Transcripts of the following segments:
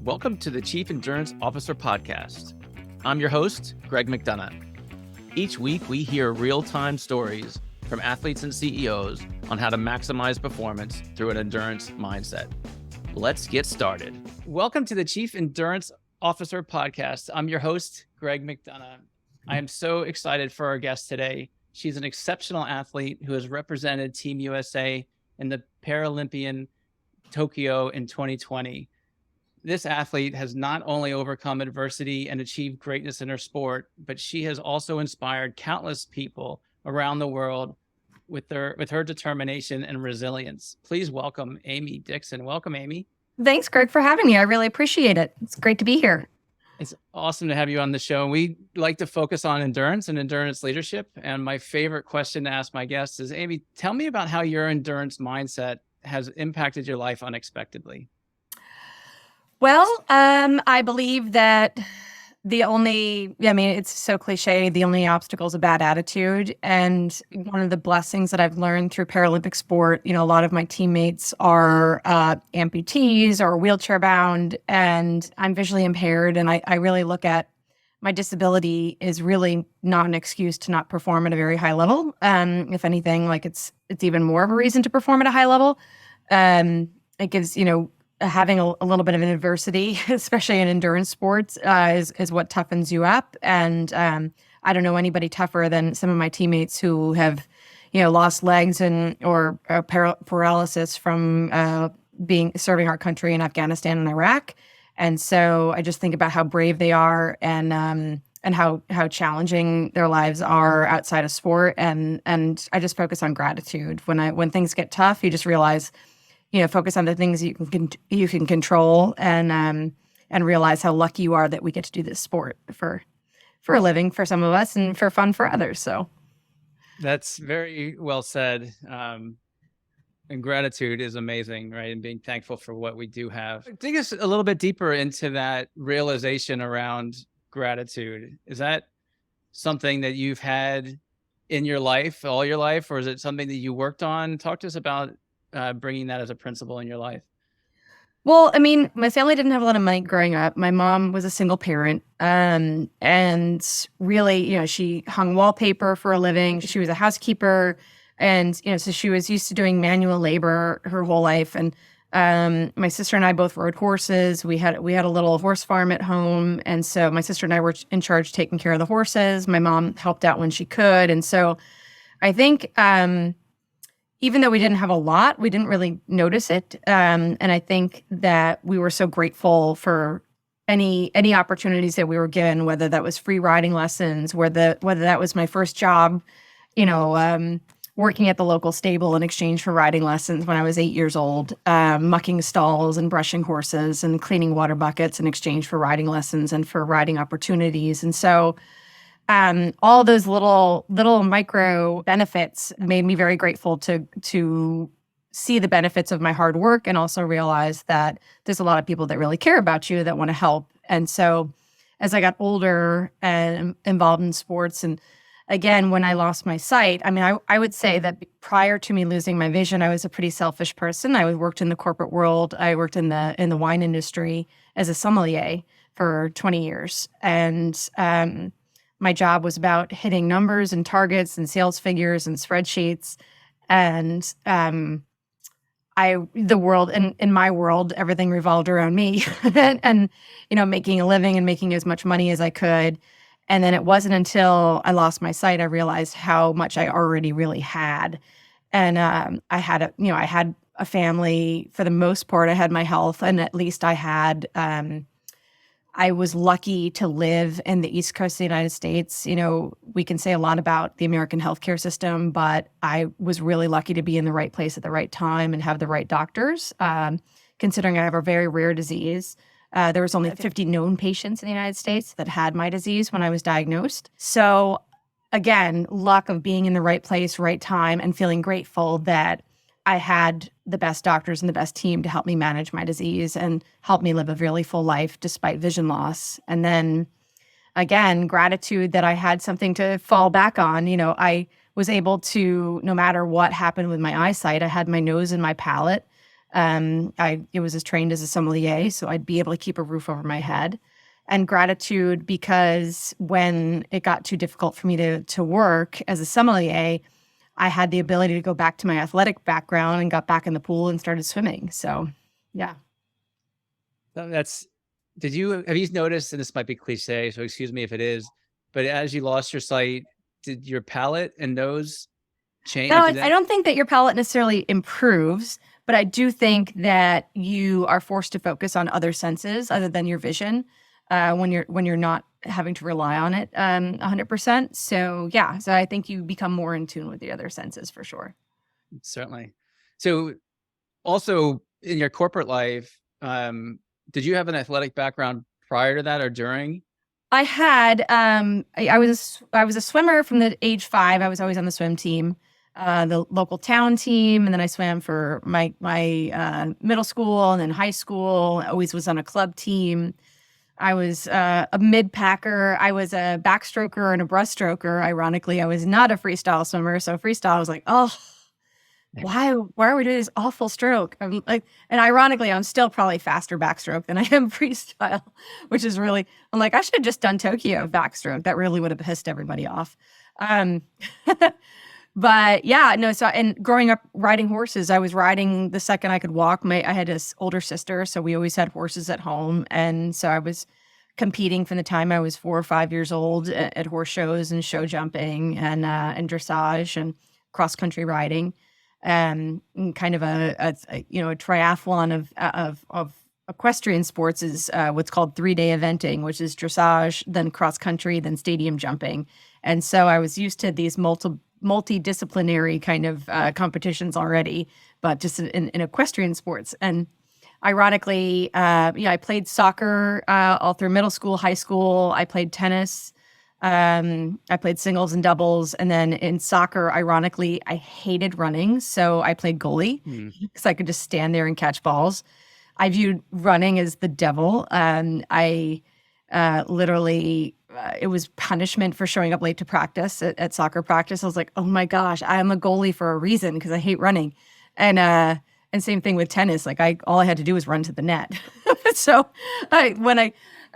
Welcome to the Chief Endurance Officer Podcast. I'm your host, Greg McDonough. Each week, we hear real-time stories from athletes and CEOs on how to maximize performance through an endurance mindset. Let's get started. Welcome to the Chief Endurance Officer Podcast. I'm your host, Greg McDonough. I am so excited for our guest today. She's an exceptional athlete who has represented Team USA in the Paralympian Tokyo in 2020. This athlete has not only overcome adversity and achieved greatness in her sport, but she has also inspired countless people around the world with her determination and resilience. Please welcome Amy Dixion. Welcome, Amy. Thanks, Greg, for having me. I really appreciate it. It's great to be here. It's awesome to have you on the show. We like to focus on endurance and endurance leadership. And my favorite question to ask my guests is, Amy, tell me about how your endurance mindset has impacted your life unexpectedly. Well, I believe that it's so cliche, the only obstacle is a bad attitude. And one of the blessings that I've learned through Paralympic sport, a lot of my teammates are amputees or wheelchair bound, and I'm visually impaired. And I really look at my disability is really not an excuse to not perform at a very high level. If anything, it's even more of a reason to perform at a high level. It gives, having a little bit of an adversity, especially in endurance sports, is what toughens you up. And I don't know anybody tougher than some of my teammates who have, lost legs or paralysis from serving our country in Afghanistan and Iraq. And so I just think about how brave they are and how challenging their lives are outside of sport. And I just focus on gratitude. When things get tough, you just realize, focus on the things you can control and realize how lucky you are that we get to do this sport for a living for some of us and for fun for others. So that's very well said. And gratitude is amazing, right? And being thankful for what we do have. Dig us a little bit deeper into that realization around gratitude. Is that something that you've had in your life, all your life, or is it something that you worked on? Talk to us about bringing that as a principle in your life. Well, my family didn't have a lot of money growing up. My mom was a single parent, and really, she hung wallpaper for a living. She was a housekeeper, and so she was used to doing manual labor her whole life. And my sister and I both rode horses. We had a little horse farm at home, and so my sister and I were in charge of taking care of the horses. My mom helped out when she could, and so I think even though we didn't have a lot, we didn't really notice it. And I think that we were so grateful for any opportunities that we were given, whether that was free riding lessons, whether that was my first job, working at the local stable in exchange for riding lessons when I was 8 years old, mucking stalls and brushing horses and cleaning water buckets in exchange for riding lessons and for riding opportunities. And so all those little micro benefits made me very grateful to see the benefits of my hard work and also realize that there's a lot of people that really care about you that want to help. And so as I got older and involved in sports, and again, when I lost my sight, I would say that prior to me losing my vision, I was a pretty selfish person. I worked in the corporate world. I worked in the wine industry as a sommelier for 20 years. And my job was about hitting numbers and targets and sales figures and spreadsheets. And in my world, everything revolved around me and making a living and making as much money as I could. And then it wasn't until I lost my sight, I realized how much I already really had. And I had a family for the most part. I had my health, and at least I was lucky to live in the East Coast of the United States. We can say a lot about the American healthcare system, but I was really lucky to be in the right place at the right time and have the right doctors. Considering I have a very rare disease, there was only 50 known patients in the United States that had my disease when I was diagnosed. So again, luck of being in the right place, right time, and feeling grateful that I had the best doctors and the best team to help me manage my disease and help me live a really full life despite vision loss. And then again, gratitude that I had something to fall back on. I was able to, no matter what happened with my eyesight, I had my nose and my palate. I was trained as a sommelier, so I'd be able to keep a roof over my head. And gratitude because when it got too difficult for me to work as a sommelier, I had the ability to go back to my athletic background and got back in the pool and started swimming. So, yeah. Have you noticed, and this might be cliche, so excuse me if it is, but as you lost your sight, did your palate and nose change? No, I don't think that your palate necessarily improves, but I do think that you are forced to focus on other senses other than your vision when you're not having to rely on it 100%. So yeah, so I think you become more in tune with the other senses for sure. Certainly. So also in your corporate life, did you have an athletic background prior to that or during? I had I was a swimmer from the age 5. I was always on the swim team, the local town team, and then I swam for my middle school and then high school. I always was on a club team. I was a mid packer. I was a backstroker and a breaststroker. Ironically, I was not a freestyle swimmer, so freestyle was like, oh, why are we doing this awful stroke? I'm like, and ironically, I'm still probably faster backstroke than I am freestyle, which is really, I'm like, I should have just done Tokyo backstroke. That really would have pissed everybody off. Um, but yeah, no, so, and growing up riding horses, I was riding the second I could walk. I had this older sister, so we always had horses at home. And so I was competing from the time I was 4 or 5 years old at horse shows and show jumping and dressage and cross country riding. And kind of a triathlon of equestrian sports is what's called 3-day eventing, which is dressage, then cross country, then stadium jumping. And so I was used to these multidisciplinary kind of competitions already, but just in equestrian sports. And ironically, I played soccer all through middle school, high school. I played tennis. I played singles and doubles. And then in soccer, ironically, I hated running. So I played goalie because I could just stand there and catch balls. I viewed running as the devil. I literally, it was punishment for showing up late to practice at soccer practice. I was like, oh my gosh, I'm a goalie for a reason because I hate running. And same thing with tennis. Like all I had to do was run to the net. So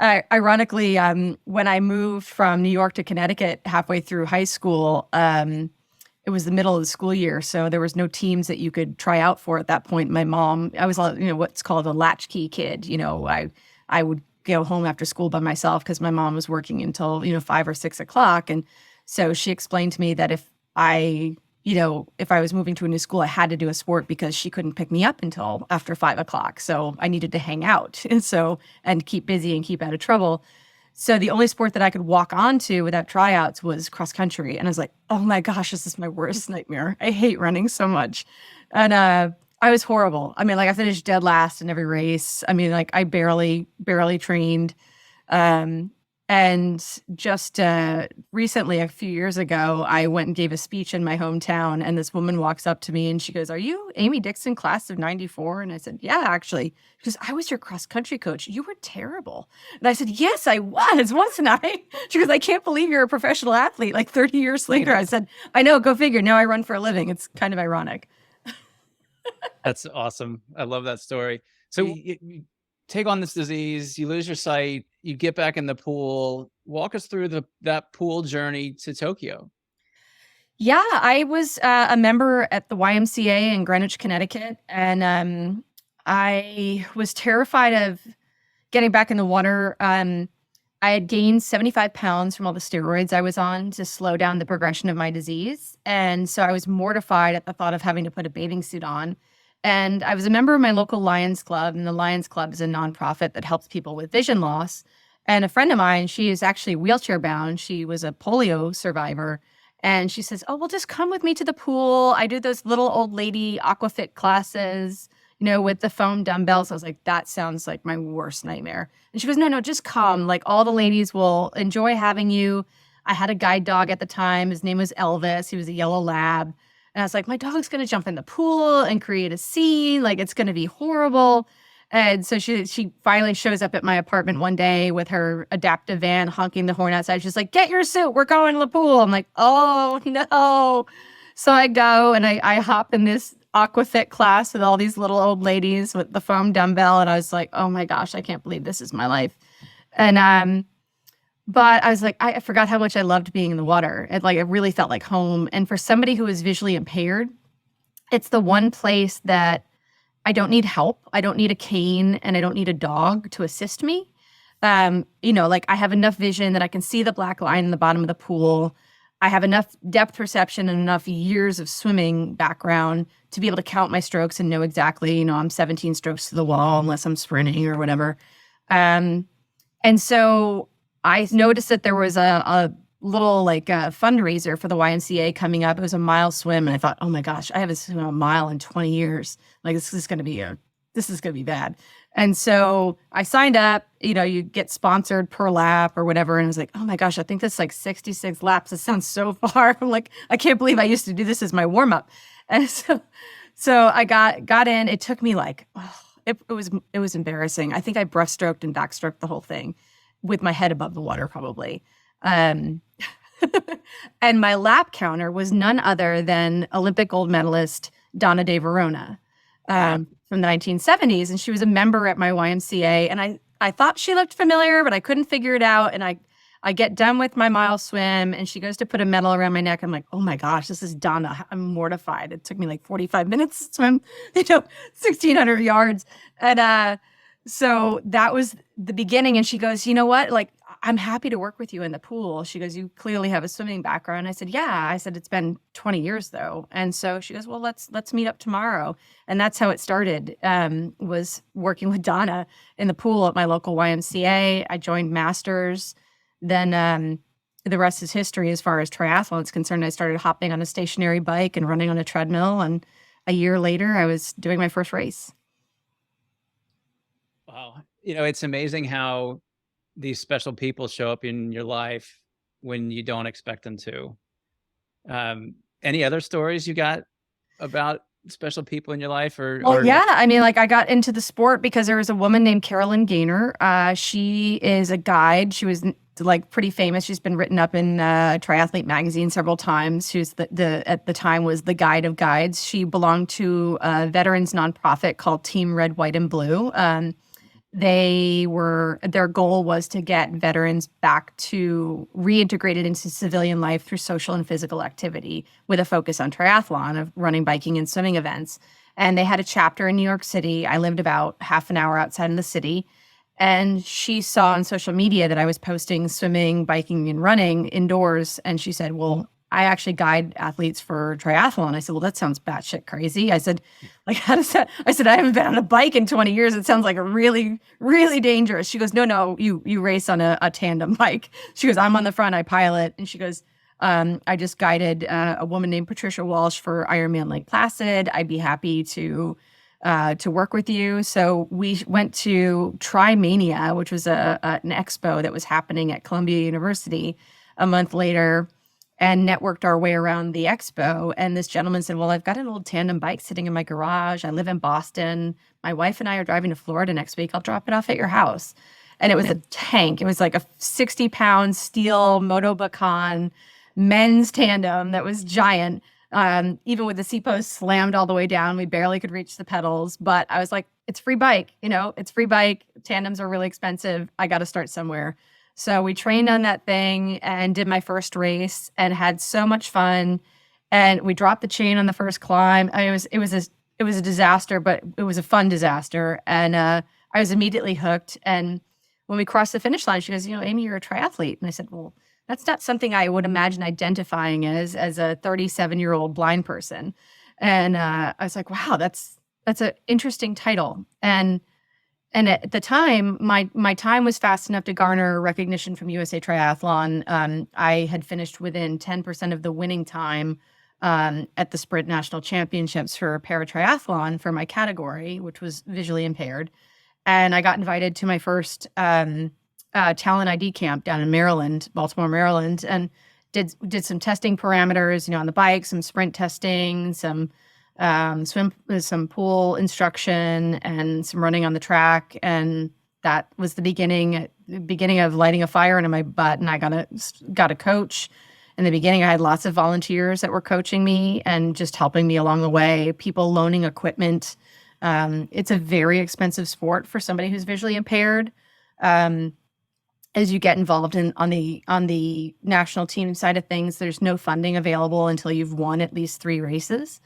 ironically, when I moved from New York to Connecticut halfway through high school, it was the middle of the school year, so there was no teams that you could try out for at that point. My mom, I was, what's called a latchkey kid. I would go home after school by myself because my mom was working until 5 or 6 o'clock, and so she explained to me that if I was moving to a new school, I had to do a sport because she couldn't pick me up until after 5 o'clock. So I needed to hang out and keep busy and keep out of trouble. So the only sport that I could walk onto without tryouts was cross country. And I was like, oh my gosh, this is my worst nightmare. I hate running so much. And I was horrible. I mean, like I finished dead last in every race. I mean, like I barely trained. And just recently, a few years ago, I went and gave a speech in my hometown, and this woman walks up to me and she goes, "Are you Amy Dixion, class of '94?" And I said, "Yeah, actually." She goes, "I was your cross country coach. You were terrible." And I said, "Yes, I wasn't I?" She goes, "I can't believe you're a professional athlete like 30 years later." I said, "I know, go figure. Now I run for a living." It's kind of ironic. That's awesome. I love that story. So you take on this disease, you lose your sight, you get back in the pool. Walk us through that pool journey to Tokyo. Yeah, I was a member at the YMCA in Greenwich, Connecticut, and I was terrified of getting back in the water. I had gained 75 pounds from all the steroids I was on to slow down the progression of my disease. And so I was mortified at the thought of having to put a bathing suit on. And I was a member of my local Lions Club, and the Lions Club is a nonprofit that helps people with vision loss. And a friend of mine, she is actually wheelchair bound. She was a polio survivor. And she says, "Oh, well, just come with me to the pool. I do those little old lady aquafit classes, with the foam dumbbells." I was like, that sounds like my worst nightmare. And she goes, no, just come. Like all the ladies will enjoy having you. I had a guide dog at the time. His name was Elvis. He was a yellow lab. And I was like, my dog's going to jump in the pool and create a scene. Like it's going to be horrible. And so she finally shows up at my apartment one day with her adaptive van honking the horn outside. She's like, "Get your suit. We're going to the pool." I'm like, oh, no. So I go and I hop in this aquafit class with all these little old ladies with the foam dumbbell. And I was like, oh my gosh, I can't believe this is my life. And, but I was like, I forgot how much I loved being in the water. It really felt like home. And for somebody who is visually impaired, it's the one place that I don't need help. I don't need a cane and I don't need a dog to assist me. I have enough vision that I can see the black line in the bottom of the pool. I have enough depth perception and enough years of swimming background to be able to count my strokes and know exactly, I'm 17 strokes to the wall unless I'm sprinting or whatever. And so I noticed that there was a little fundraiser for the YMCA coming up. It was a mile swim. And I thought, oh my gosh, I haven't swum a mile in 20 years. Like, this is going to be bad. And so I signed up, you get sponsored per lap or whatever. And I was like, oh my gosh, I think that's like 66 laps. It sounds so far. I'm like, I can't believe I used to do this as my warm up. And so I got in. It took me it was embarrassing. I think I breaststroked and backstroked the whole thing with my head above the water probably. And my lap counter was none other than Olympic gold medalist Donna De Verona. From the 1970s, and she was a member at my YMCA, and I thought she looked familiar, but I couldn't figure it out, and I get done with my mile swim, and she goes to put a medal around my neck. I'm like, oh my gosh, this is Donna. I'm mortified. It took me like 45 minutes to swim, 1,600 yards, and so that was the beginning, and she goes, you know what, I'm happy to work with you in the pool. She goes, you clearly have a swimming background. I said, yeah. I said, it's been 20 years though. And so she goes, well, let's meet up tomorrow. And that's how it started, was working with Donna in the pool at my local YMCA. I joined Masters. Then the rest is history as far as triathlon is concerned. I started hopping on a stationary bike and running on a treadmill. And a year later, I was doing my first race. Wow. It's amazing how these special people show up in your life when you don't expect them to. Any other stories you got about special people in your life Yeah. I got into the sport because there was a woman named Carolyn Gaynor. She is a guide. She was pretty famous. She's been written up in Triathlete magazine several times. She's at the time was the guide of guides. She belonged to a veterans nonprofit called Team Red, White, and Blue. Their goal was to get veterans back to reintegrated into civilian life through social and physical activity with a focus on triathlon, of running, biking, and swimming events. And they had a chapter in New York City. I lived about half an hour outside of the city. And she saw on social media that I was posting swimming, biking, and running indoors. And she said, well, I actually guide athletes for triathlon. I said, well, that sounds batshit crazy. I said, how does that? I said, I haven't been on a bike in 20 years. It sounds like a really, really dangerous. She goes, no, you race on a tandem bike. She goes, I'm on the front, I pilot. And she goes, I just guided a woman named Patricia Walsh for Ironman Lake Placid. I'd be happy to work with you. So we went to Trimania, which was an expo that was happening at Columbia University a month later, and networked our way around the expo. And this gentleman said, well, I've got an old tandem bike sitting in my garage. I live in Boston. My wife and I are driving to Florida next week. I'll drop it off at your house. And it was a tank. It was like a 60-pound steel Moto Bacan men's tandem that was giant. Even with the seat post slammed all the way down, we barely could reach the pedals. But I was like, it's free bike. It's free bike. Tandems are really expensive. I got to start somewhere. So we trained on that thing and did my first race and had so much fun. And we dropped the chain on the first climb. I mean, it was a disaster, but it was a fun disaster. And I was immediately hooked. And when we crossed the finish line, she goes, Amy, you're a triathlete. And I said, well, that's not something I would imagine identifying as a 37-year-old blind person. And I was like, wow, that's an interesting title. And at the time, my time was fast enough to garner recognition from USA Triathlon. I had finished within 10% of the winning time at the Sprint National Championships for paratriathlon for my category, which was visually impaired. And I got invited to my first talent ID camp down in Maryland, Baltimore, Maryland, and did some testing parameters, on the bike, some sprint testing, some some pool instruction, and some running on the track. And that was the beginning of lighting a fire under my butt. And I got a coach In the beginning, I had lots of volunteers that were coaching me and just helping me along the way, people loaning equipment. It's a very expensive sport for somebody who's visually impaired. As you get involved on the national team side of things, there's no funding available until you've won at least 3 races.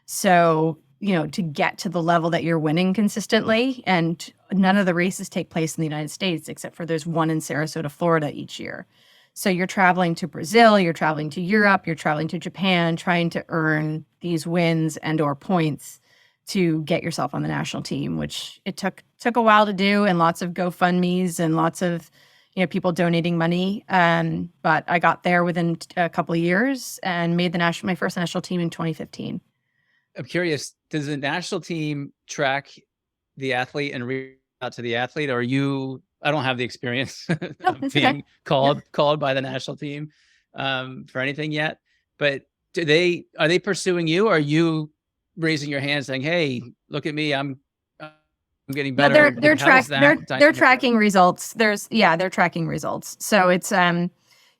So, to get to the level that you're winning consistently, and none of the races take place in the United States, except for there's one in Sarasota, Florida each year. So you're traveling to Brazil, you're traveling to Europe, you're traveling to Japan, trying to earn these wins and or points to get yourself on the national team, which it took a while to do, and lots of GoFundMe's and lots of people donating money. But I got there within a couple of years and made my first national team in 2015. I'm curious, does the national team track the athlete and reach out to the athlete, or I don't have the experience of being called by the national team for anything yet, but are they pursuing you, or are you raising your hand saying, hey, look at me, I'm getting better? They're tracking results. They're tracking results. So it's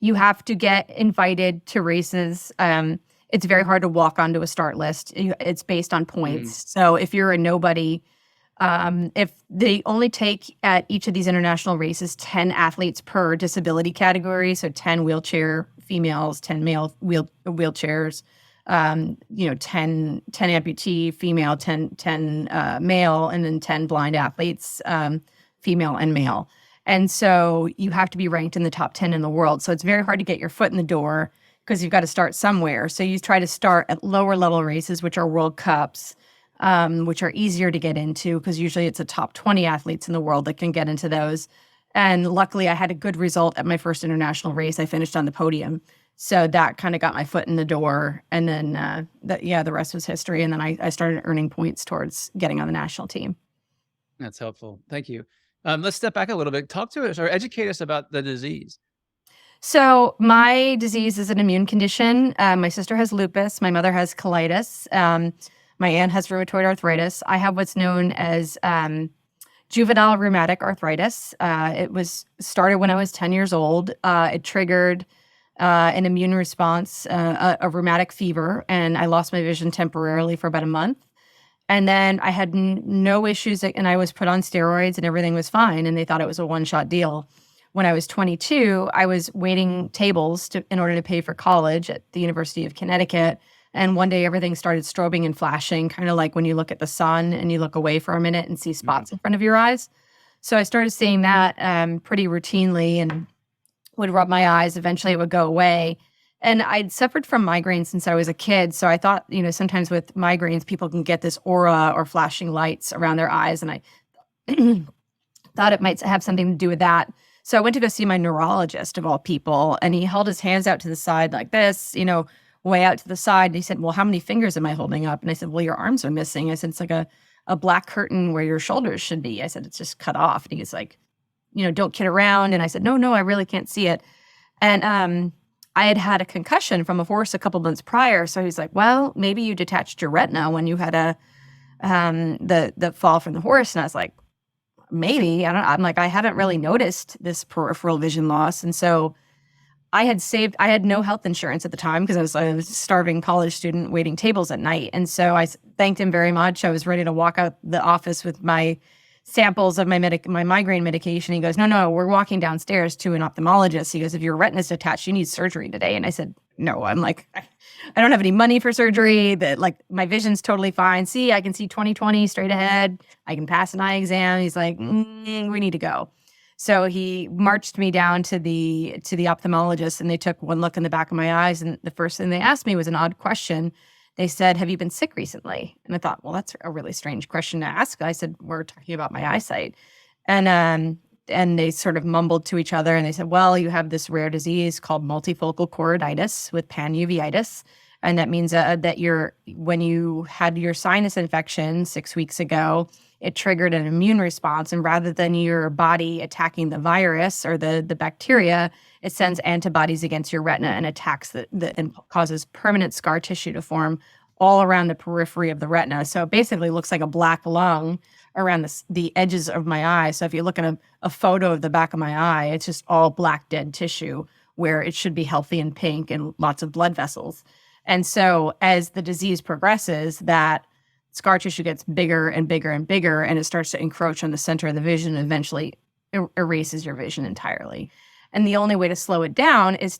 you have to get invited to races. It's very hard to walk onto a start list. It's based on points. So if you're a nobody, if they only take at each of these international races 10 athletes per disability category, so 10 wheelchair females, 10 male wheelchairs, 10 amputee female, 10 male, and then 10 blind athletes, female and male. And so you have to be ranked in the top 10 in the world. So it's very hard to get your foot in the door because you've got to start somewhere. So you try to start at lower level races, which are World Cups, which are easier to get into because usually it's a top 20 athletes in the world that can get into those. And luckily I had a good result at my first international race. I finished on the podium. So that kind of got my foot in the door. And then, the rest was history. And then I started earning points towards getting on the national team. That's helpful. Thank you. Let's step back a little bit. Talk to us or educate us about the disease. So my disease is an immune condition. My sister has lupus. My mother has colitis. My aunt has rheumatoid arthritis. I have what's known as juvenile rheumatic arthritis. It was started when I was 10 years old. It triggered an immune response, a rheumatic fever, and I lost my vision temporarily for about a month. And then I had no issues, and I was put on steroids and everything was fine, and they thought it was a one-shot deal. When I was 22, I was waiting tables in order to pay for college at the University of Connecticut. And one day everything started strobing and flashing, kind of like when you look at the sun and you look away for a minute and see spots in front of your eyes. So I started seeing that pretty routinely and would rub my eyes. Eventually it would go away. And I'd suffered from migraines since I was a kid. So I thought, sometimes with migraines, people can get this aura or flashing lights around their eyes. And I thought it might have something to do with that. So I went to go see my neurologist of all people, and he held his hands out to the side like this, way out to the side. And he said, well, how many fingers am I holding up? And I said, well, your arms are missing. I said, it's like a black curtain where your shoulders should be. I said, it's just cut off. And he's like, don't kid around. And I said, no, I really can't see it. And I had a concussion from a horse a couple months prior. So he's like, well, maybe you detached your retina when you had the fall from the horse. And I was like, maybe. I'm like, I haven't really noticed this peripheral vision loss. And so I had no health insurance at the time because I was a starving college student waiting tables at night. And so I thanked him very much. I was ready to walk out the office with my samples of my migraine medication. He goes, no, we're walking downstairs to an ophthalmologist. He goes, if your retina's detached, you need surgery today. And I said, no. I'm like, I don't have any money for surgery. My vision's totally fine. See, I can see 20/20 straight ahead. I can pass an eye exam. He's like, we need to go. So he marched me down to the ophthalmologist, and they took one look in the back of my eyes. And the first thing they asked me was an odd question. They said, have you been sick recently? And I thought, well, that's a really strange question to ask. I said, we're talking about my eyesight. And they sort of mumbled to each other, and they said, well, you have this rare disease called multifocal choroiditis with panuveitis. And that means that when you had your sinus infection 6 weeks ago, it triggered an immune response. And rather than your body attacking the virus or the bacteria, it sends antibodies against your retina and attacks and causes permanent scar tissue to form all around the periphery of the retina. So it basically looks like a black lung around the edges of my eye. So if you look at a photo of the back of my eye, it's just all black dead tissue where it should be healthy and pink and lots of blood vessels. And so as the disease progresses, that scar tissue gets bigger and bigger and bigger, and it starts to encroach on the center of the vision and eventually erases your vision entirely. And the only way to slow it down is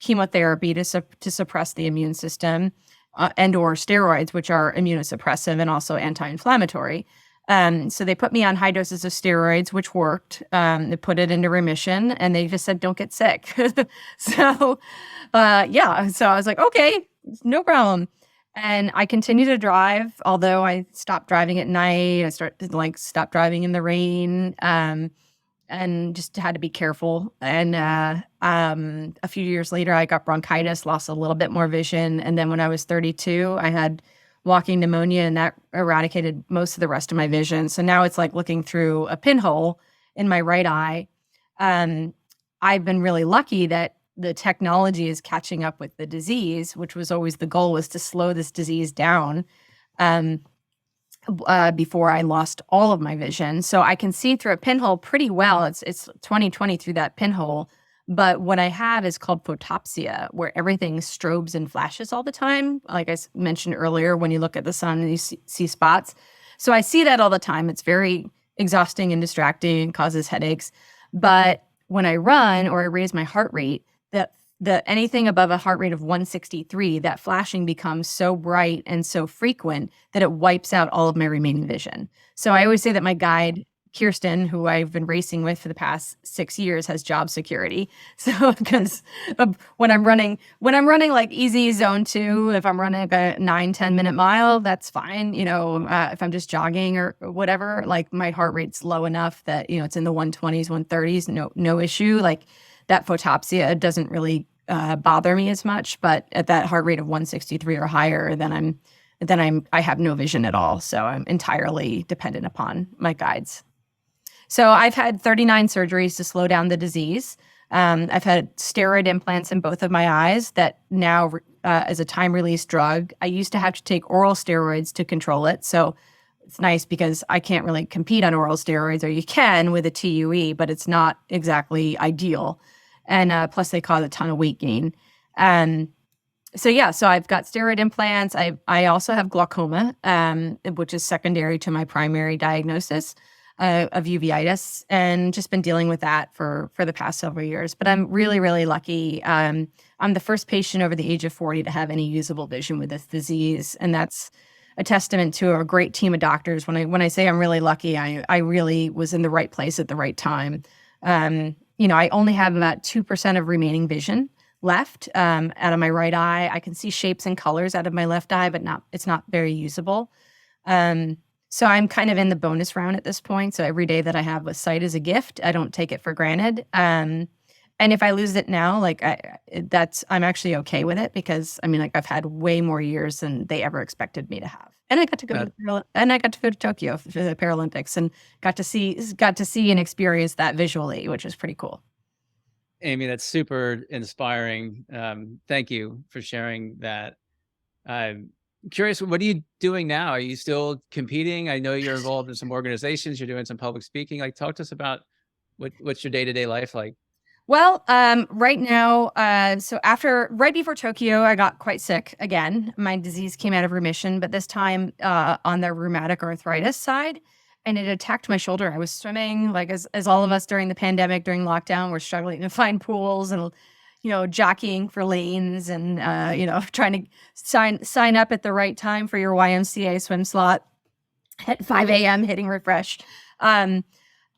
chemotherapy to suppress the immune system, and or steroids, which are immunosuppressive and also anti-inflammatory. So they put me on high doses of steroids, which worked. They put it into remission, and they just said, don't get sick. So I was like, okay, no problem. And I continue to drive, although I stopped driving at night. I stopped driving in the rain, and just had to be careful. And a few years later, I got bronchitis, lost a little bit more vision. And then when I was 32, I had walking pneumonia, and that eradicated most of the rest of my vision. So now it's like looking through a pinhole in my right eye. I've been really lucky that the technology is catching up with the disease, which was always the goal, was to slow this disease down before I lost all of my vision. So I can see through a pinhole pretty well. It's 20/20 through that pinhole. But what I have is called photopsia, where everything strobes and flashes all the time. Like I mentioned earlier, when you look at the sun and you see spots. So I see that all the time. It's very exhausting and distracting and causes headaches. But when I run or I raise my heart rate, anything above a heart rate of 163, that flashing becomes so bright and so frequent that it wipes out all of my remaining vision. So I always say that my guide, Kirsten, who I've been racing with for the past 6 years, has job security. So because when I'm running like easy zone 2, if I'm running like a 9-10 minute mile, that's fine. If I'm just jogging or whatever, like my heart rate's low enough that, it's in the 120s, 130s, no issue. Like that photopsia doesn't really bother me as much. But at that heart rate of 163 or higher, I have no vision at all. So I'm entirely dependent upon my guides. So I've had 39 surgeries to slow down the disease. I've had steroid implants in both of my eyes that now, as a time-release drug, I used to have to take oral steroids to control it. So it's nice because I can't really compete on oral steroids, or you can with a TUE, but it's not exactly ideal. And plus they cause a ton of weight gain. So I've got steroid implants. I also have glaucoma, which is secondary to my primary diagnosis of uveitis, and just been dealing with that for the past several years. But I'm really, really lucky. I'm the first patient over the age of 40 to have any usable vision with this disease, and that's a testament to a great team of doctors. When I say I'm really lucky, I really was in the right place at the right time. I only have about 2% of remaining vision left out of my right eye. I can see shapes and colors out of my left eye, but it's not very usable. So I'm kind of in the bonus round at this point. So every day that I have with sight is a gift. I don't take it for granted. And if I lose it now, I'm actually okay with it, because I've had way more years than they ever expected me to have. And I got to go to Tokyo for the Paralympics, and got to see and experience that visually, which is pretty cool. Amy, that's super inspiring. Thank you for sharing that. I'm curious, what are you doing now? Are you still competing? I know you're involved in some organizations. You're doing some public speaking. Talk to us about what's your day-to-day life like? Well, right now, right before Tokyo, I got quite sick again. My disease came out of remission, but this time on the rheumatic arthritis side, and it attacked my shoulder. I was swimming, as all of us during the pandemic, during lockdown, we're struggling to find pools and, jockeying for lanes and, trying to sign up at the right time for your YMCA swim slot at 5 a.m., hitting refresh.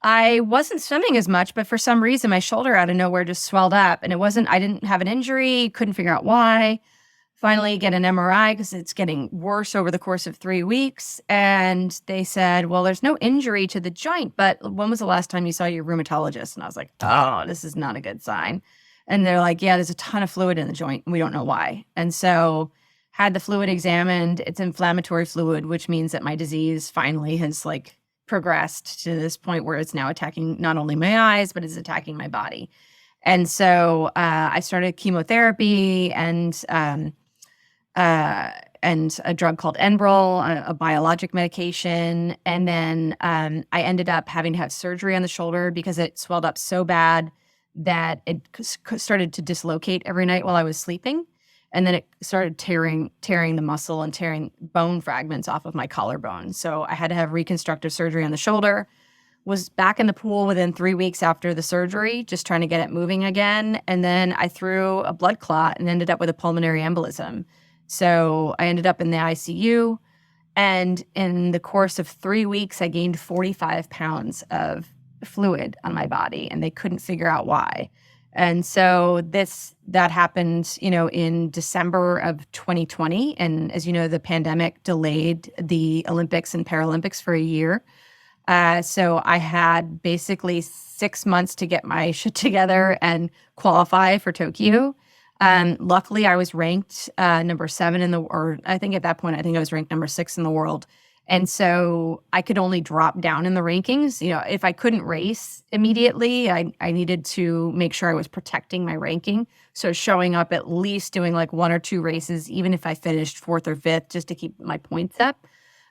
I wasn't swimming as much, but for some reason, my shoulder out of nowhere just swelled up, and I didn't have an injury, couldn't figure out why. Finally get an MRI because it's getting worse over the course of 3 weeks. And they said, well, there's no injury to the joint, but when was the last time you saw your rheumatologist? And I was like, oh, this is not a good sign. And they're like, yeah, there's a ton of fluid in the joint, and we don't know why. And so had the fluid examined. It's inflammatory fluid, which means that my disease finally has progressed to this point where it's now attacking not only my eyes, but it's attacking my body. And so I started chemotherapy and a drug called Enbrel, a biologic medication. And then I ended up having to have surgery on the shoulder because it swelled up so bad that it started to dislocate every night while I was sleeping. And then it started tearing the muscle and tearing bone fragments off of my collarbone. So I had to have reconstructive surgery on the shoulder. Was back in the pool within 3 weeks after the surgery, just trying to get it moving again. And then I threw a blood clot and ended up with a pulmonary embolism. So I ended up in the ICU. And in the course of 3 weeks, I gained 45 pounds of fluid on my body, and they couldn't figure out why. And so that happened, in December of 2020. And as you know, the pandemic delayed the Olympics and Paralympics for a year. So I had basically 6 months to get my shit together and qualify for Tokyo. Luckily, I was ranked number 7 or I think at that point, I think I was ranked number 6 in the world. And so I could only drop down in the rankings. If I couldn't race immediately, I needed to make sure I was protecting my ranking. So showing up at least doing like 1 or 2 races, even if I finished 4th or 5th, just to keep my points up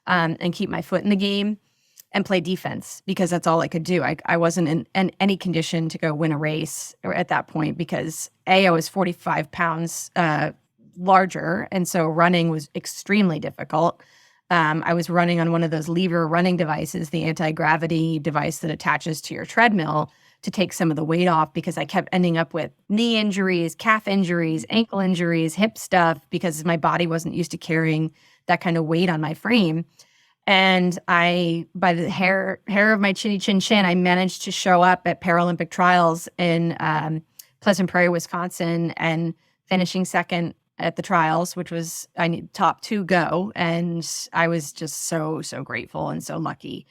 and keep my foot in the game and play defense, because that's all I could do. I wasn't in any condition to go win a race at that point because I was 45 pounds larger. And so running was extremely difficult. I was running on one of those lever running devices, the anti-gravity device that attaches to your treadmill to take some of the weight off, because I kept ending up with knee injuries, calf injuries, ankle injuries, hip stuff, because my body wasn't used to carrying that kind of weight on my frame. And by the hair of my chinny chin chin, I managed to show up at Paralympic trials in Pleasant Prairie, Wisconsin, and finishing second at the trials, which was top 2 go. And I was just so grateful and so lucky.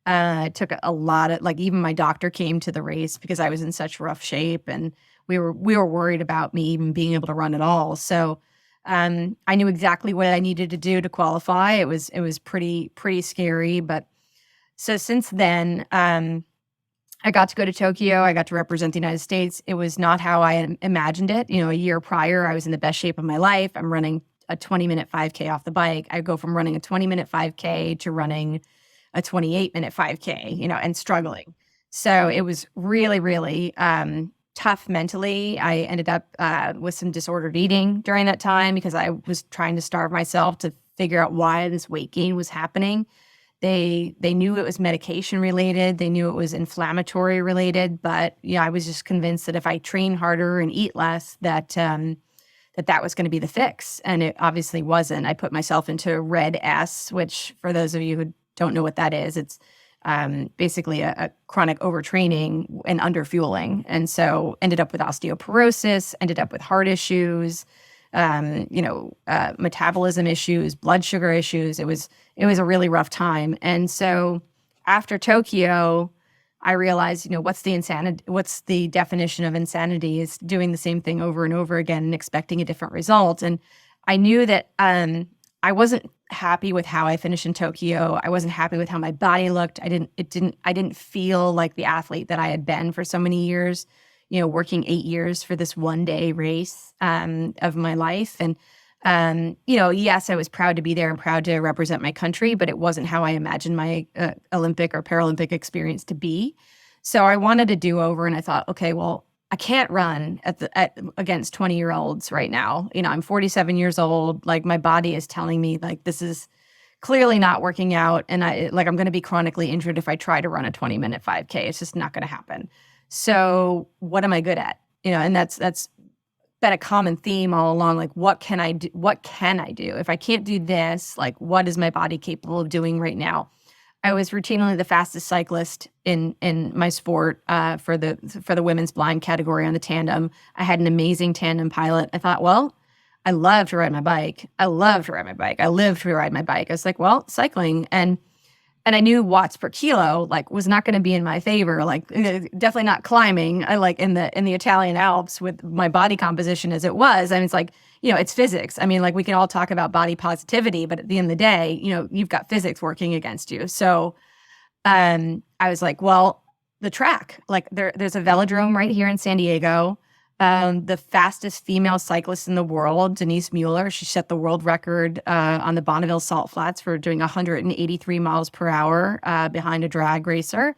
It took a lot of, even my doctor came to the race because I was in such rough shape, and we were worried about me even being able to run at all. So I knew exactly what I needed to do to qualify. It was pretty scary. But so since then, I got to go to Tokyo. I got to represent the United States. It was not how I imagined it. A year prior, I was in the best shape of my life. I'm running a 20-minute 5K off the bike. I go from running a 20-minute 5K to running a 28-minute 5K, and struggling. So it was really, really tough mentally. I ended up with some disordered eating during that time because I was trying to starve myself to figure out why this weight gain was happening. They knew it was medication related. They knew it was inflammatory related. But I was just convinced that if I train harder and eat less, that was going to be the fix. And it obviously wasn't. I put myself into red S, which for those of you who don't know what that is, it's basically a chronic overtraining and underfueling. And so ended up with osteoporosis, ended up with heart issues, metabolism issues, blood sugar issues. It was a really rough time. And so after Tokyo, I realized, what's the definition of insanity is doing the same thing over and over again and expecting a different result. And I knew that I wasn't happy with how I finished in Tokyo. I wasn't happy with how my body looked. I didn't feel like the athlete that I had been for so many years, working 8 years for this one-day race of my life. And, yes, I was proud to be there and proud to represent my country, but it wasn't how I imagined my Olympic or Paralympic experience to be. So I wanted a do-over, and I thought, okay, well, I can't run against 20-year-olds right now. I'm 47 years old. My body is telling me this is clearly not working out. And I'm going to be chronically injured if I try to run a 20-minute 5K. It's just not going to happen. So what am I good at? And that's been a common theme all along. What can I do? What can I do? If I can't do this, what is my body capable of doing right now? I was routinely the fastest cyclist in my sport for the women's blind category on the tandem. I had an amazing tandem pilot. I thought, well, I love to ride my bike. I live to ride my bike. I was like, well, cycling. And I knew watts per kilo, was not going to be in my favor. Definitely not climbing. I in the Italian Alps with my body composition as it was. I mean, it's it's physics. I mean, we can all talk about body positivity, but at the end of the day, you've got physics working against you. So, I was like, well, the track, there's a velodrome right here in San Diego. The fastest female cyclist in the world, Denise Mueller, she set the world record on the Bonneville Salt Flats for doing 183 miles per hour behind a drag racer.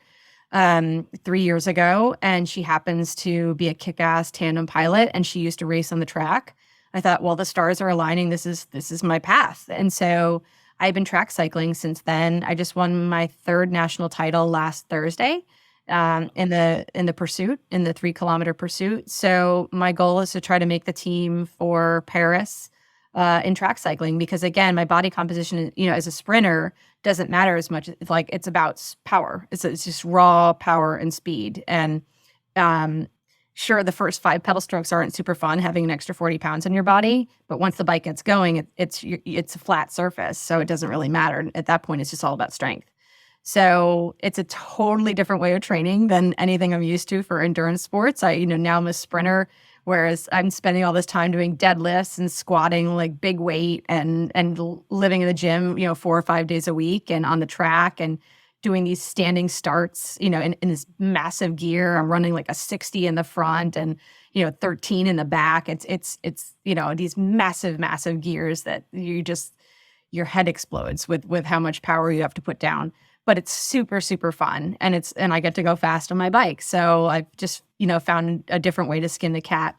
3 years ago, and she happens to be a kick-ass tandem pilot, and she used to race on the track. I thought, well, the stars are aligning. This is my path. And so I've been track cycling since then. I just won my third national title last Thursday in the pursuit, in the 3 kilometer pursuit. So my goal is to try to make the team for Paris in track cycling, because again, my body composition, as a sprinter doesn't matter as much. It's like, it's about power. It's just raw power and speed. And sure, the first 5 pedal strokes aren't super fun, having an extra 40 pounds on your body, but once the bike gets going, it's a flat surface, so it doesn't really matter. At that point, it's just all about strength. So it's a totally different way of training than anything I'm used to for endurance sports. Now I'm a sprinter, whereas I'm spending all this time doing deadlifts and squatting like big weight and living in the gym, 4 or 5 days a week, and on the track and doing these standing starts, in this massive gear. I'm running like a 60 in the front and 13 in the back. It's these massive gears that your head explodes with how much power you have to put down. But it's super, super fun, and I get to go fast on my bike. So I've just found a different way to skin the cat.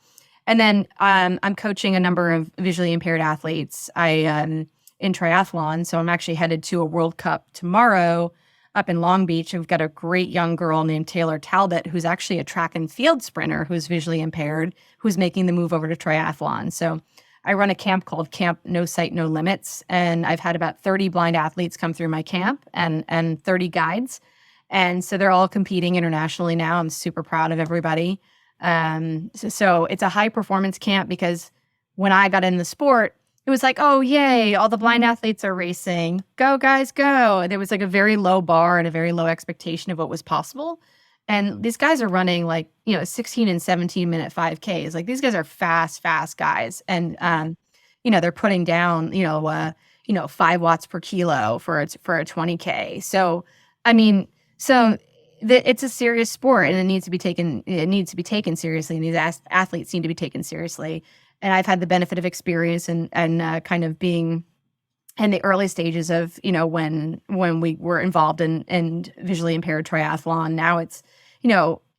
And then I'm coaching a number of visually impaired athletes. In triathlon, so I'm actually headed to a World Cup tomorrow up in Long Beach. I've got a great young girl named Taylor Talbot, who's actually a track and field sprinter who's visually impaired, who's making the move over to triathlon. So I run a camp called Camp No Sight, No Limits, and I've had about 30 blind athletes come through my camp and 30 guides. And so they're all competing internationally now. I'm super proud of everybody. So it's a high performance camp, because when I got in the sport, it was like, oh, yay, all the blind athletes are racing. Go, guys, go. There was like a very low bar and a very low expectation of what was possible. And these guys are running like, 16 and 17-minute 5Ks. Like, these guys are fast guys. And, they're putting down, 5 watts per kilo for a 20K. So, it's a serious sport, and it needs to be taken seriously. And these athletes need to be taken seriously. And I've had the benefit of experience and kind of being in the early stages of, when we were involved in visually impaired triathlon. Now it's,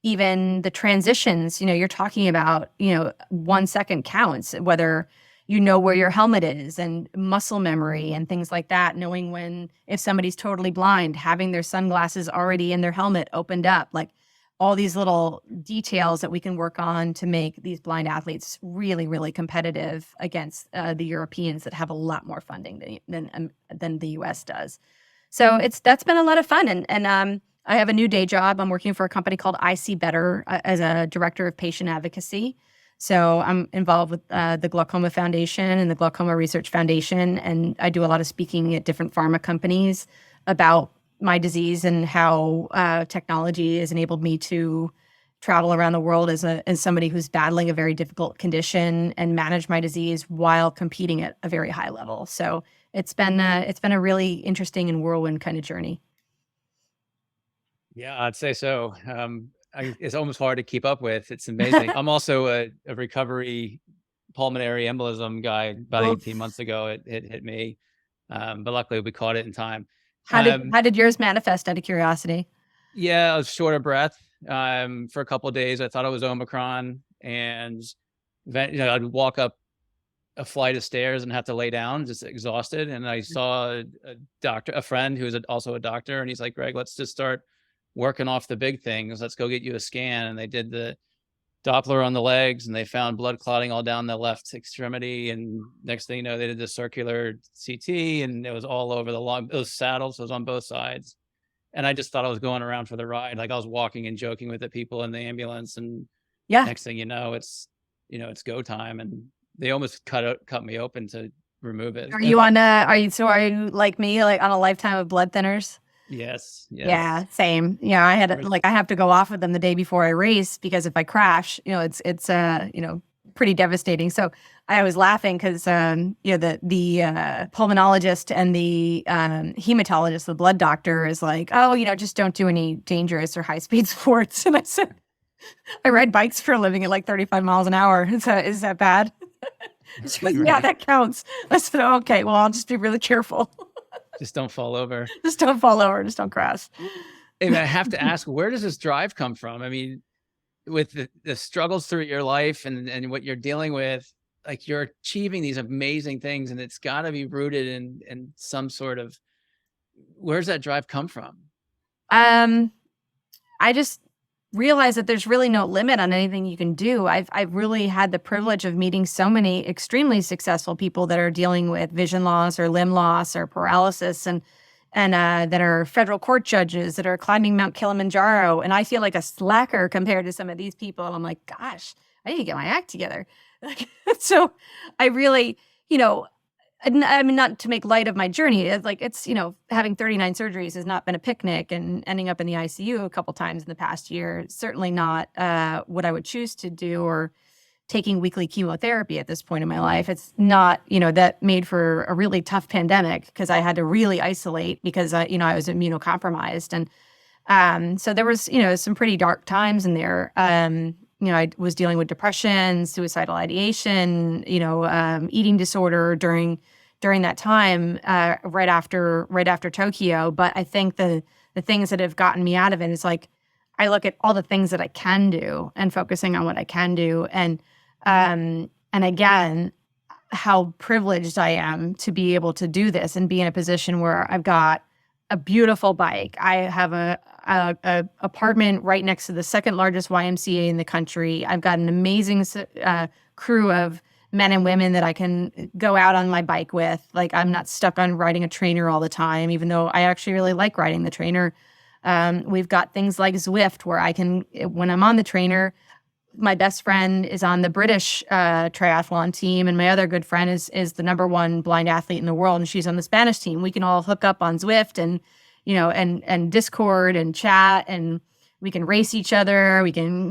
even the transitions, you're talking about, 1 second counts, whether where your helmet is, and muscle memory and things like that, knowing if somebody's totally blind, having their sunglasses already in their helmet opened up, like all these little details that we can work on to make these blind athletes really, really competitive against the Europeans that have a lot more funding than the US does. So that's been a lot of fun. And I have a new day job. I'm working for a company called I See Better as a director of patient advocacy. So I'm involved with the Glaucoma Foundation and the Glaucoma Research Foundation, and I do a lot of speaking at different pharma companies about my disease and how technology has enabled me to travel around the world as somebody who's battling a very difficult condition and manage my disease while competing at a very high level. So it's been a really interesting and whirlwind kind of journey. Yeah, I'd say so. It's almost hard to keep up with. It's amazing. I'm also a recovery pulmonary embolism guy. About 18 months ago, it hit me, but luckily we caught it in time. How did yours manifest, out of curiosity? Yeah, I was short of breath for a couple of days. I thought it was Omicron, and I'd walk up a flight of stairs and have to lay down, just exhausted. And I saw a friend who was also a doctor, and he's like, Greg, let's just start working off the big things. Let's go get you a scan. And they did the Doppler on the legs, and they found blood clotting all down the left extremity. And next thing you know, they did the circular CT, and it was all over the lung. It was saddled, so it was on both sides. And I just thought I was going around for the ride. Like, I was walking and joking with the people in the ambulance, and next thing you know, it's go time. And they almost cut me open to remove it. Are you like me, like on a lifetime of blood thinners? Yes. Yeah, same. Yeah, I have to go off with them the day before I race, because if I crash, it's pretty devastating. So I was laughing because the pulmonologist and the hematologist, the blood doctor, is like, oh, just don't do any dangerous or high speed sports. And I said, I ride bikes for a living at like 35 miles an hour. Is that bad? She was like, yeah, that counts. I said, oh, okay, well, I'll just be really careful. Just don't fall over. Just don't fall over. Just don't crash. And I have to ask, where does this drive come from? I mean, with the struggles through your life and what you're dealing with, like you're achieving these amazing things, and it's got to be rooted in some sort of, where's that drive come from? Um, I just realized that there's really no limit on anything you can do. I've really had the privilege of meeting so many extremely successful people that are dealing with vision loss or limb loss or paralysis, and that are federal court judges that are climbing Mount Kilimanjaro. And I feel like a slacker compared to some of these people. And I'm like, gosh, I need to get my act together. So I really, I mean, not to make light of my journey. It's like, having 39 surgeries has not been a picnic, and ending up in the ICU a couple times in the past year, certainly not what I would choose to do, or taking weekly chemotherapy at this point in my life. It's not, that made for a really tough pandemic because I had to really isolate because, I was immunocompromised. And so there was, some pretty dark times in there. I was dealing with depression, suicidal ideation, eating disorder during that time, right after Tokyo. But I think the things that have gotten me out of it is like, I look at all the things that I can do and focusing on what I can do. And again, how privileged I am to be able to do this and be in a position where I've got a beautiful bike. I have a apartment right next to the second largest YMCA in the country. I've got an amazing crew of men and women that I can go out on my bike with. Like, I'm not stuck on riding a trainer all the time, even though I actually really like riding the trainer. We've got things like Zwift where I can, when I'm on the trainer, my best friend is on the British triathlon team, and my other good friend is the number one blind athlete in the world, and she's on the Spanish team. We can all hook up on Zwift and and Discord and chat, and we can race each other. We can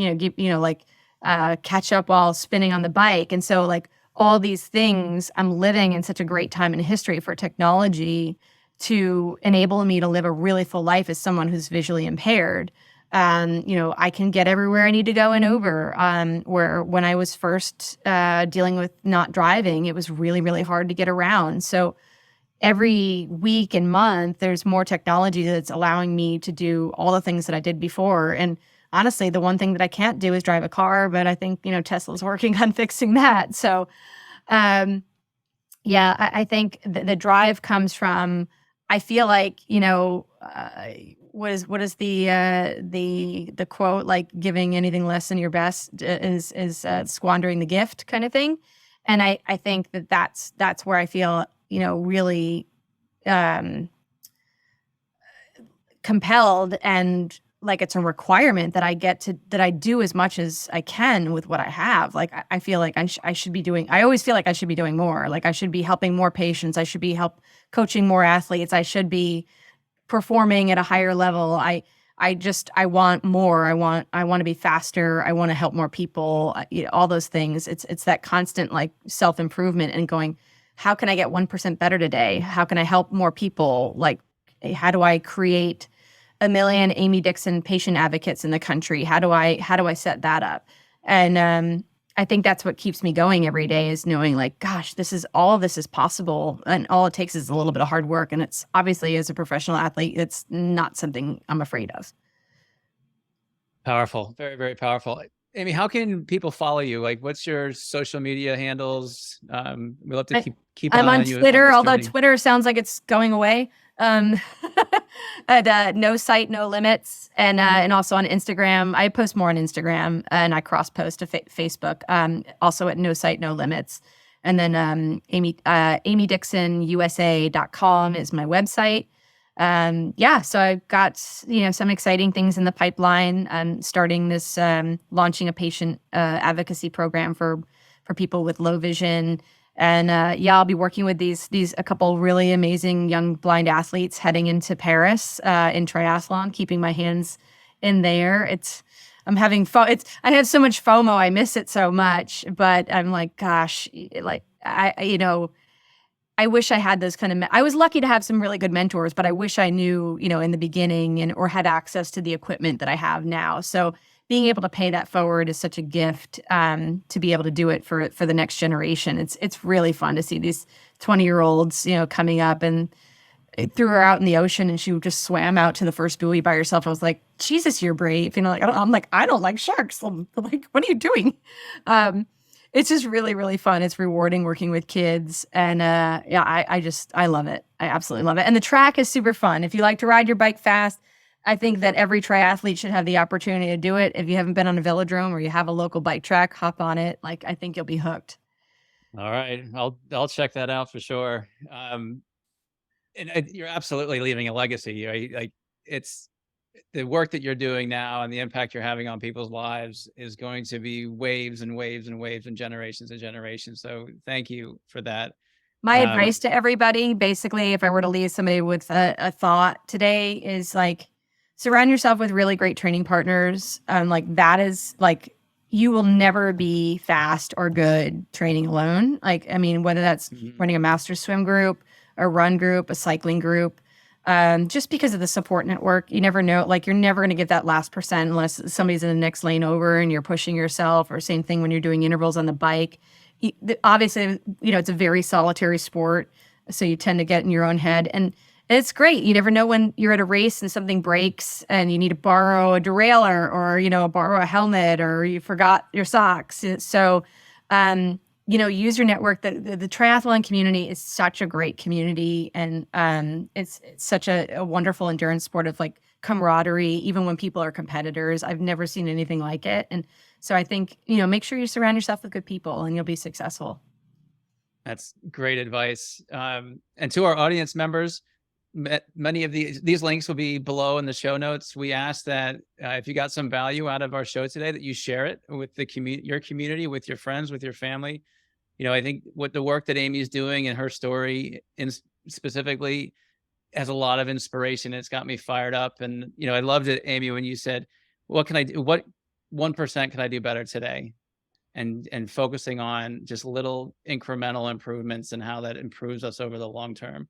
catch up while spinning on the bike. And so like all these things, I'm living in such a great time in history for technology to enable me to live a really full life as someone who's visually impaired. I can get everywhere I need to go in Uber, where when I was first dealing with not driving, it was really, really hard to get around. So every week and month, there's more technology that's allowing me to do all the things that I did before. And honestly, the one thing that I can't do is drive a car, but I think, Tesla's working on fixing that. So, I think the drive comes from, I feel like, what is the quote, like giving anything less than your best is squandering the gift kind of thing. And I think that's where I feel, really compelled, and like it's a requirement that I do as much as I can with what I have. Like I feel like I should be doing, I always feel like I should be doing more. Like I should be helping more patients. I should be coaching more athletes. I should be performing at a higher level. I want more. I want to be faster. I want to help more people. All those things. It's that constant like self-improvement and going, how can I get 1% better today? How can I help more people? Like, how do I create 1 million Amy Dixion patient advocates in the country? How do I set that up? And I think that's what keeps me going every day, is knowing like, gosh, all of this is possible, and all it takes is a little bit of hard work. And it's obviously, as a professional athlete, it's not something I'm afraid of. Powerful. Very, very powerful. Amy, how can people follow you? Like, what's your social media handles? We love to keep I'm on you Twitter, on although journey. Twitter sounds like it's going away. At No Sight, No Limits, and also on Instagram. I post more on Instagram, and I cross post to Facebook. Also at No Sight, No Limits. And then amydixonusa.com is my website. So I've got some exciting things in the pipeline. I'm starting this launching a patient advocacy program for people with low vision. And I'll be working with a couple really amazing young blind athletes heading into Paris in triathlon, keeping my hands in there. I'm having fun. I have so much FOMO. I miss it so much, but I'm like, gosh, like I wish I had those kind of, I was lucky to have some really good mentors, but I wish I knew, in the beginning or had access to the equipment that I have now. So being able to pay that forward is such a gift, to be able to do it for the next generation. It's really fun to see these 20-year-olds, coming up and threw her out in the ocean and she just swam out to the first buoy by herself. I was like, Jesus, you're brave. Like, I don't like sharks. I'm like, what are you doing? It's just really, really fun. It's rewarding working with kids. And I love it. I absolutely love it. And the track is super fun. If you like to ride your bike fast, I think that every triathlete should have the opportunity to do it. If you haven't been on a velodrome or you have a local bike track, hop on it. Like, I think you'll be hooked. All right. I'll check that out for sure. You're absolutely leaving a legacy, right? Like, it's the work that you're doing now and the impact you're having on people's lives is going to be waves and waves and waves and generations. So thank you for that. My advice to everybody, basically, if I were to leave somebody with a thought today, is like, surround yourself with really great training partners. Like, that is like, you will never be fast or good training alone. Like, I mean, whether that's running a master swim group, a run group, a cycling group, just because of the support network, you never know, like, you're never going to get that last percent unless somebody's in the next lane over and you're pushing yourself, or same thing when you're doing intervals on the bike. Obviously, it's a very solitary sport, so you tend to get in your own head, and it's great. You never know when you're at a race and something breaks and you need to borrow a derailleur, or, borrow a helmet, or you forgot your socks. So, use your network. The triathlon community is such a great community, and it's such a wonderful endurance sport of like camaraderie, even when people are competitors. I've never seen anything like it. And so I think, make sure you surround yourself with good people and you'll be successful. That's great advice. And to our audience members, many of these links will be below in the show notes. We ask that if you got some value out of our show today, that you share it with your community, with your friends, with your family. I think what the work that Amy's doing and her story specifically has a lot of inspiration. It's got me fired up. And, I loved it, Amy, when you said, what can I do? What 1% can I do better today? And focusing on just little incremental improvements and how that improves us over the long term.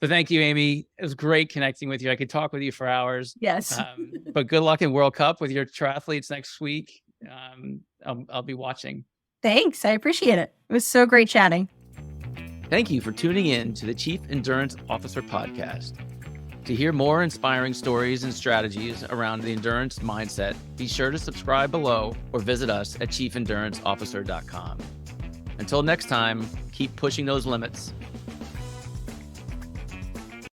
So thank you, Amy. It was great connecting with you. I could talk with you for hours. Yes. But good luck in World Cup with your triathletes next week. I'll be watching. Thanks. I appreciate it. It was so great chatting. Thank you for tuning in to the Chief Endurance Officer Podcast. To hear more inspiring stories and strategies around the endurance mindset, be sure to subscribe below or visit us at chiefenduranceofficer.com. Until next time, keep pushing those limits.